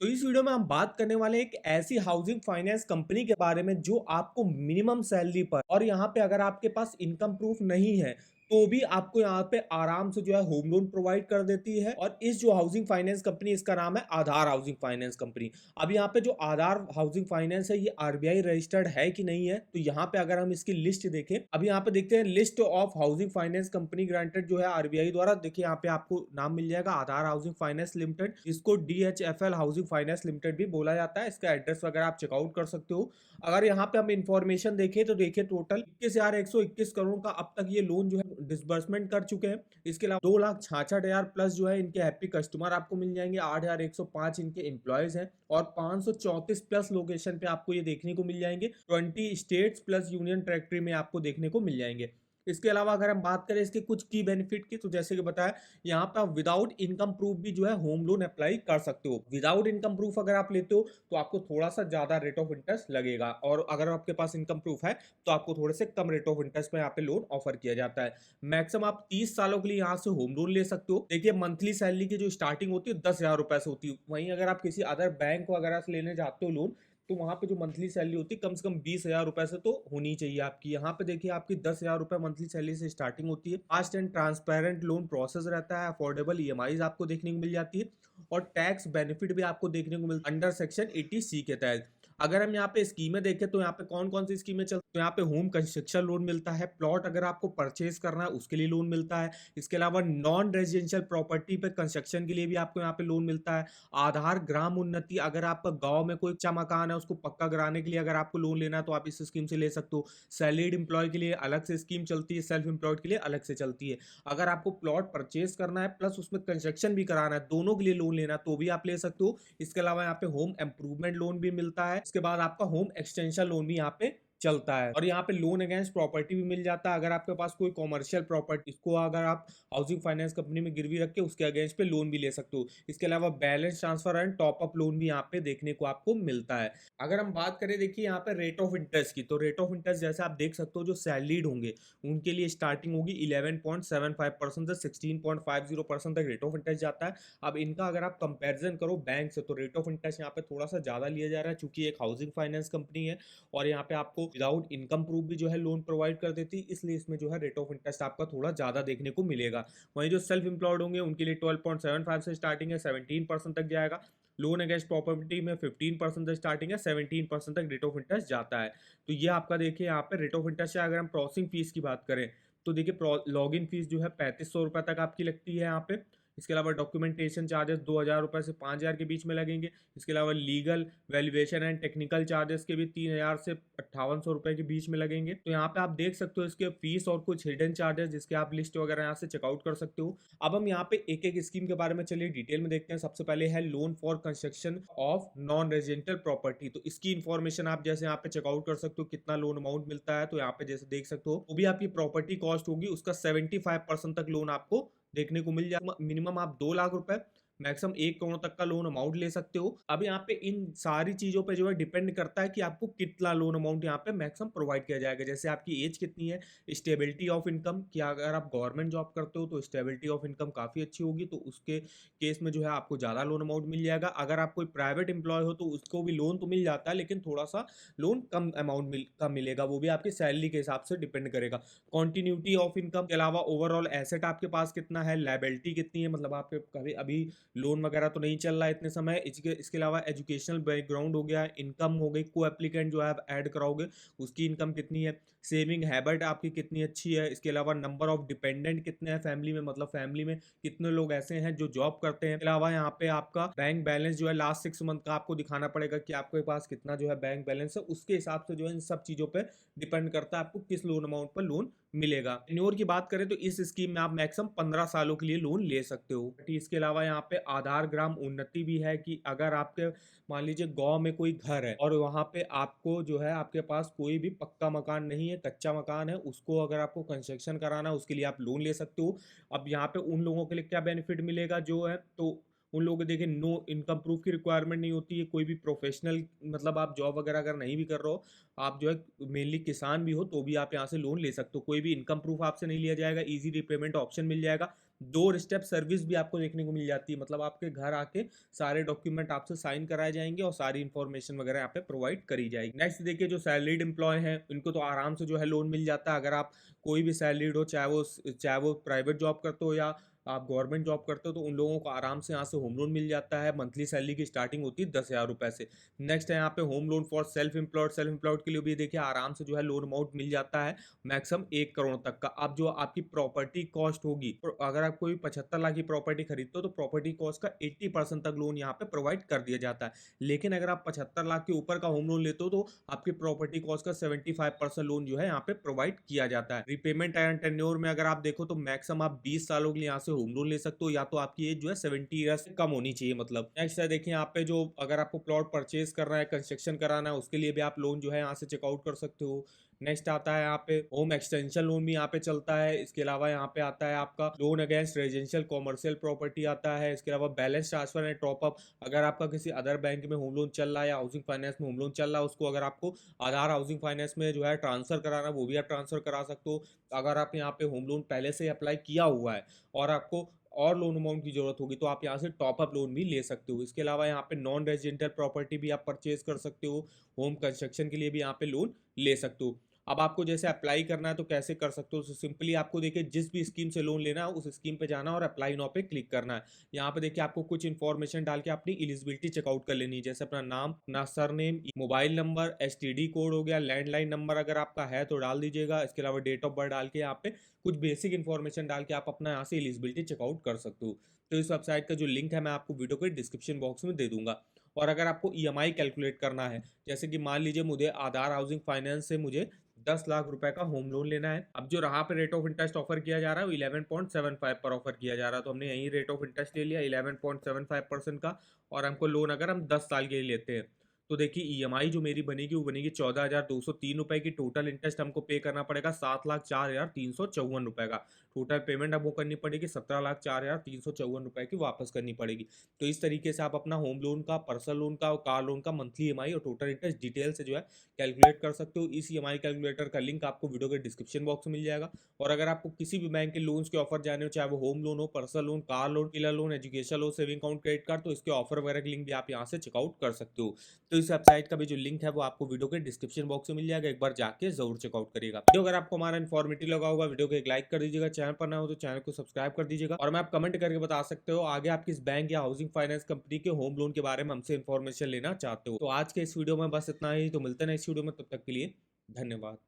तो इस वीडियो में हम बात करने वाले हैं एक ऐसी हाउसिंग फाइनेंस कंपनी के बारे में जो आपको मिनिमम सैलरी पर और यहाँ पे अगर आपके पास इनकम प्रूफ नहीं है तो भी आपको यहाँ पे आराम से जो है होम लोन प्रोवाइड कर देती है। और इस जो हाउसिंग फाइनेंस कंपनी इसका नाम है आधार हाउसिंग फाइनेंस कंपनी। अब यहाँ पे जो आधार हाउसिंग फाइनेंस है ये आरबीआई रजिस्टर्ड है कि नहीं है, तो यहाँ पे अगर हम इसकी लिस्ट देखें, अब यहाँ पे देखते हैं list of housing finance company granted जो है आरबीआई द्वारा। देखिए यहाँ पे आपको नाम मिल जाएगा आधार हाउसिंग फाइनेंस लिमिटेड, इसको डीएचएफएल हाउसिंग फाइनेंस लिमिटेड भी बोला जाता है। इसका एड्रेस वगैरह आप चेकआउट कर सकते हो। अगर यहाँ पे हम इंफॉर्मेशन देखें तो देखिए टोटल 21,121 करोड़ का अब तक ये लोन जो है डिसबर्समेंट कर चुके हैं। इसके अलावा 2,66,000 प्लस जो है इनके हैप्पी कस्टमर आपको मिल जाएंगे, 8,105 इनके एम्प्लॉयज हैं और 534 प्लस लोकेशन पे आपको ये देखने को मिल जाएंगे। 20 स्टेट्स प्लस यूनियन टेरिटरी में आपको देखने को मिल जाएंगे। इसके अलावा अगर हम बात करें इसके कुछ की बेनिफिट की, तो जैसे कि बताया यहाँ पे आप विदाउट इनकम प्रूफ भी जो है होम लोन अप्लाई कर सकते हो। विदाउट इनकम प्रूफ अगर आप लेते हो तो आपको थोड़ा सा ज्यादा रेट ऑफ इंटरेस्ट लगेगा, और अगर आपके पास इनकम प्रूफ है तो आपको थोड़े से कम रेट ऑफ इंटरेस्ट में यहाँ पे लोन ऑफर किया जाता है। मैक्सिमम आप 30 सालों के लिए यहाँ से होम लोन ले सकते हो। देखिए मंथली सैलरी की जो स्टार्टिंग होती है 10,000 रुपए से होती है। वहीं अगर आप किसी अदर बैंक वगैरह से लेने जाते हो लोन, तो वहां पे जो मंथली सैलरी होती है कम से कम 20,000 रुपए से तो होनी चाहिए आपकी। यहाँ पे देखिए आपकी 10,000 रुपए मंथली सैलरी से स्टार्टिंग होती है। Fast and transparent loan process रहता है, अफोर्डेबल ईएमआई आपको देखने को मिल जाती है और टैक्स बेनिफिट भी आपको देखने को मिलता है अंडर सेक्शन 80C के तहत। अगर हम यहाँ पे स्कीमें देखें तो यहाँ पे कौन कौन सी स्कीमें चलती है, तो यहाँ पे होम कंस्ट्रक्शन लोन मिलता है, प्लॉट अगर आपको परचेज करना है उसके लिए लोन मिलता है। इसके अलावा नॉन रेजिडेंशियल प्रॉपर्टी पे कंस्ट्रक्शन के लिए भी आपको यहाँ पे लोन मिलता है। आधार ग्राम उन्नति, अगर आपका गांव में कोई कच्चा मकान है उसको पक्का कराने के लिए अगर आपको लोन लेना है तो आप इस स्कीम से ले सकते हो। सैलरीड एम्प्लॉय के लिए अलग से स्कीम चलती है, सेल्फ एम्प्लॉयड के लिए अलग से चलती है। अगर आपको प्लॉट परचेज करना है प्लस उसमें कंस्ट्रक्शन भी कराना है, दोनों के लिए लोन लेना तो भी आप ले सकते हो। इसके अलावा यहाँ पे होम इम्प्रूवमेंट लोन भी मिलता है। इसके बाद आपका होम एक्सटेंशन लोन भी यहाँ पे चलता है, और यहाँ पे लोन अगेंस्ट प्रॉपर्टी भी मिल जाता है। अगर आपके पास कोई कॉमर्शियल प्रॉपर्टी, इसको अगर आप हाउसिंग फाइनेंस कंपनी में गिरवी रख के उसके अगेंस्ट पे लोन भी ले सकते हो। इसके अलावा balance transfer and top up loan भी यहाँ पे देखने को आपको मिलता है। अगर हम बात करें देखिए यहाँ पे रेट ऑफ इंटरेस्ट की, तो रेट ऑफ इंटरेस्ट जैसे आप देख सकते हो जो सैलरीड होंगे उनके लिए स्टार्टिंग होगी 11.75% से 16.50% तक रेट ऑफ इंटरेस्ट जाता है। अब इनका अगर आप कंपेरिजन करो बैंक से तो रेट ऑफ इंटरेस्ट यहाँ पे थोड़ा सा ज्यादा लिया जा रहा है, चूंकि एक हाउसिंग फाइनेंस कंपनी है और यहाँ पे आपको विदाउट इनकम प्रूफ भी जो है लोन प्रोवाइड कर देती है, इसलिए इसमें जो है रेट ऑफ इंटरेस्ट आपका थोड़ा ज्यादा देखने को मिलेगा। वहीं जो सेल्फ एम्प्लॉयड होंगे उनके लिए 12.75 से स्टार्टिंग है, 17% तक जाएगा। लोन अगेंस्ट प्रॉपर्टी में 15% से स्टार्टिंग है, 17% तक रेट ऑफ इंटरेस्ट जाता है। तो ये आपका देखिए यहाँ पे रेट ऑफ इंटरेस्ट है। अगर हम प्रोसेसिंग फीस की बात करें तो देखिए लॉग इन फीस जो है 3,500 रुपए तक आपकी लगती है यहाँ पे। इसके अलावा डॉक्यूमेंटेशन चार्जेस 2,000 रुपए से 5,000 के बीच में लगेंगे। इसके अलावा legal valuation and technical charges के भी 3,000 से 5,800 रुपए के बीच में लगेंगे। तो यहाँ पे आप देख सकते हो इसके फीस और कुछ हिडन चार्जेस जिसके आप लिस्ट वगैरह यहाँ से चेकआउट कर सकते हो। अब हम यहाँ पे एक एक स्कीम के बारे में चलिए डिटेल में देखते हैं। सबसे पहले है loan for construction of non residential property, तो इसकी इन्फॉर्मेशन आप जैसे यहाँ पे चेकआउट कर सकते हो कितना लोन अमाउंट मिलता है। तो यहाँ पे जैसे देख सकते हो वो भी आपकी प्रॉपर्टी कॉस्ट होगी उसका 75% तक लोन आपको देखने को मिल जाएगा। मिनिमम आप 2 लाख रुपए, मैक्सिमम 1 करोड़ तक का लोन अमाउंट ले सकते हो। अब यहाँ पे इन सारी चीजों पे जो है डिपेंड करता है कि आपको कितना लोन अमाउंट यहाँ पे मैक्सिमम प्रोवाइड किया जाएगा। जैसे आपकी एज कितनी है, स्टेबिलिटी ऑफ इनकम, कि अगर आप गवर्नमेंट जॉब करते हो तो स्टेबिलिटी ऑफ इनकम काफी अच्छी होगी तो उसके केस में जो है आपको ज्यादा लोन अमाउंट मिल जाएगा। अगर आप कोई प्राइवेट एम्प्लॉय हो तो उसको भी लोन तो मिल जाता है लेकिन थोड़ा सा लोन कम अमाउंट का मिलेगा, वो भी आपकी सैलरी के हिसाब से डिपेंड करेगा। कॉन्टिन्यूटी ऑफ इनकम के अलावा ओवरऑल एसेट आपके पास कितना है, लाइबिलिटी कितनी है, मतलब आपके कभी अभी लोन वगैरह तो नहीं चल रहा है इतने समय। इसके अलावा एजुकेशनल बैकग्राउंड हो गया, इनकम हो गई, को एप्लीकेंट जो है आप ऐड कराओगे उसकी इनकम कितनी है, सेविंग हैबिट आपकी कितनी अच्छी है। इसके अलावा नंबर ऑफ डिपेंडेंट कितने हैं फैमिली में, मतलब फैमिली में कितने लोग ऐसे हैं जो जॉब करते हैं। इसके अलावा यहाँ पे आपका बैंक बैलेंस जो है लास्ट 6 मंथ का आपको दिखाना पड़ेगा कि आपके पास कितना जो है बैंक बैलेंस है। उसके हिसाब से जो है इन सब चीजों पे डिपेंड करता है आपको किस लोन अमाउंट पर लोन मिलेगा। टेन्योर की बात करें तो इस स्कीम में आप मैक्सिमम 15 सालों के लिए लोन ले सकते हो। इसके अलावा यहाँ पे आधार ग्राम उन्नति भी है कि अगर आपके मान लीजिए गांव में कोई घर है और वहां पे आपको जो है आपके पास कोई भी पक्का मकान नहीं है, कच्चा मकान है, उसको अगर आपको कंस्ट्रक्शन कराना है उसके लिए आप लोन ले सकते हो। अब यहाँ पे उन लोगों के लिए क्या बेनिफिट मिलेगा जो है, तो उन लोगों को देखिए नो इनकम प्रूफ की रिक्वायरमेंट नहीं होती है। कोई भी प्रोफेशनल, मतलब आप जॉब वगैरह अगर नहीं भी कर रहे हो, आप जो है मेनली किसान भी हो तो भी आप यहाँ से लोन ले सकते हो। कोई भी इनकम प्रूफ आपसे नहीं लिया जाएगा, इजी रिपेमेंट ऑप्शन मिल जाएगा। डोर स्टेप सर्विस भी आपको देखने को मिल जाती है, मतलब आपके घर आके सारे डॉक्यूमेंट आपसे साइन कराए जाएंगे और सारी इन्फॉर्मेशन वगैरह यहाँ पे प्रोवाइड करी जाएगी। नेक्स्ट देखिए, जो सैलरीड एम्प्लॉय हैं इनको तो आराम से जो है लोन मिल जाता है। अगर आप कोई भी सैलरीड हो, चाहे वो प्राइवेट जॉब करते हो या आप गवर्नमेंट जॉब करते हो, तो उन लोगों को आराम से यहाँ से होम लोन मिल जाता है। मंथली सैलरी की स्टार्टिंग होती है 10,000 रुपए से। नेक्स्ट है यहाँ पे home loan for self employed के लिए भी देखिए आराम से जो है लोन अमाउंट मिल जाता है, मैक्सिमम 1 करोड़ तक का। अब जो आपकी प्रॉपर्टी कॉस्ट होगी, तो अगर आप कोई 75 लाख की प्रॉपर्टी खरीदते हो तो प्रॉपर्टी कॉस्ट का 80% तक लोन यहाँ पे प्रोवाइड कर दिया जाता है। लेकिन अगर आप 75 लाख के ऊपर का होम लोन लेते हो तो आपकी प्रॉपर्टी कॉस्ट का 75% लोन जो है यहाँ पे प्रोवाइड किया जाता है। रिपेमेंट एंड टेन्योर में अगर आप देखो तो मैक्सिमम आप 20 सालों के लिए यहाँ से होम लोन ले सकते हो, या तो आपकी एज जो है 70 ईयर्स से कम होनी चाहिए। मतलब नेक्स्ट है देखिए, यहाँ पे जो अगर आपको प्लॉट परचेज करना है, कंस्ट्रक्शन कराना है, उसके लिए भी आप लोन जो है यहाँ से चेकआउट कर सकते हो। नेक्स्ट आता है यहाँ पे होम एक्सटेंशन लोन भी यहाँ पे चलता है। इसके अलावा यहाँ पे आता है आपका loan against residential commercial property आता है। इसके अलावा बैलेंस ट्रांसफर एंड टॉपअप, अगर आपका किसी अदर बैंक में होम लोन चल रहा है या हाउसिंग फाइनेंस में होम लोन चल रहा है, उसको अगर आपको आधार हाउसिंग फाइनेंस में जो है ट्रांसफर कराना, वो भी आप ट्रांसफर करा सकते हो। अगर आप यहाँ पे होम लोन पहले से अप्लाई किया हुआ है और आपको और लोन अमाउंट की जरूरत होगी तो आप यहाँ से टॉपअप लोन भी ले सकते हो। इसके अलावा यहाँ पे नॉन रेजिडेंटल प्रॉपर्टी भी आप परचेज कर सकते हो। होम कंस्ट्रक्शन के लिए भी यहाँ पे लोन ले सकते हो। अब आपको जैसे अप्लाई करना है तो कैसे कर सकते हो, तो सिंपली आपको देखिए जिस भी स्कीम से लोन लेना है उस स्कीम पे जाना और अप्लाई नाउ पे क्लिक करना है। यहाँ पे देखिए आपको कुछ इन्फॉर्मेशन डाल के अपनी एलिजिबिलिटी चेकआउट कर लेनी है, जैसे अपना नाम, अपना surname, mobile number, STD code हो गया, लैंडलाइन नंबर अगर आपका है तो डाल दीजिएगा। इसके अलावा डेट ऑफ बर्थ डाल के यहाँ पे कुछ बेसिक इन्फॉर्मेशन डाल के आप अपना यहाँ से एलिजिबिलिटी चेकआउट कर सकते हो। तो इस वेबसाइट का जो लिंक है मैं आपको वीडियो के डिस्क्रिप्शन बॉक्स में दे दूंगा। और अगर आपको ईएमआई कैलकुलेट करना है, जैसे कि मान लीजिए मुझे आधार हाउसिंग फाइनेंस से मुझे 10 लाख रुपए का होम लोन लेना है। अब जो रहा पे रेट ऑफ इंटरेस्ट ऑफर किया जा रहा है वो 11.75 पर ऑफर किया जा रहा है, तो हमने यही रेट ऑफ इंटरेस्ट ले लिया 11.75% का। और हमको लोन अगर हम 10 साल के लिए लेते हैं तो देखिए ईएमआई जो मेरी बनेगी वो बनेगी 14,203 रुपए की। टोटल इंटरेस्ट हमको पे करना पड़ेगा 7,04,354 रुपए का। टोटल पेमेंट हमको करनी पड़ेगी 17,04,354 रुपए की वापस करनी पड़ेगी। तो इस तरीके से आप अपना होम लोन का, पर्सनल लोन का और कार लोन का मंथली ईएमआई और टोटल इंटरेस्ट डिटेल से जो है कैलकुलेट कर सकते हो। इस ईएमआई कैलकुलेटर का लिंक आपको वीडियो के डिस्क्रिप्शन बॉक्स में मिल जाएगा। और अगर आपको किसी भी बैंक के लोन्स के ऑफर जाने हो, चाहे वो होम लोन हो, personal loan, car loan, pillar loan, education loan, saving account, credit card, तो इसके ऑफर वगैरह के लिंक भी आप यहाँ से चेकआउट कर सकते हो। तो इस वेबसाइट का भी जो लिंक है वो आपको वीडियो के डिस्क्रिप्शन बॉक्स में मिल जाएगा, एक बार जाके जरूर चेकआउट करिएगा। वीडियो अगर आपको हमारा इन्फॉर्मेटिव लगा होगा, वीडियो को एक लाइक कर दीजिएगा, चैनल पर ना हो तो चैनल को सब्सक्राइब कर दीजिएगा। और मैं आप कमेंट करके बता सकते हो आगे आप किस बैंक या हाउसिंग फाइनेंस कंपनी के होम लोन के बारे में हमसे इन्फॉर्मेशन लेना चाहते हो। तो आज के इस वीडियो में बस इतना ही, तो मिलते हैं इस वीडियो में, तब तक के लिए धन्यवाद।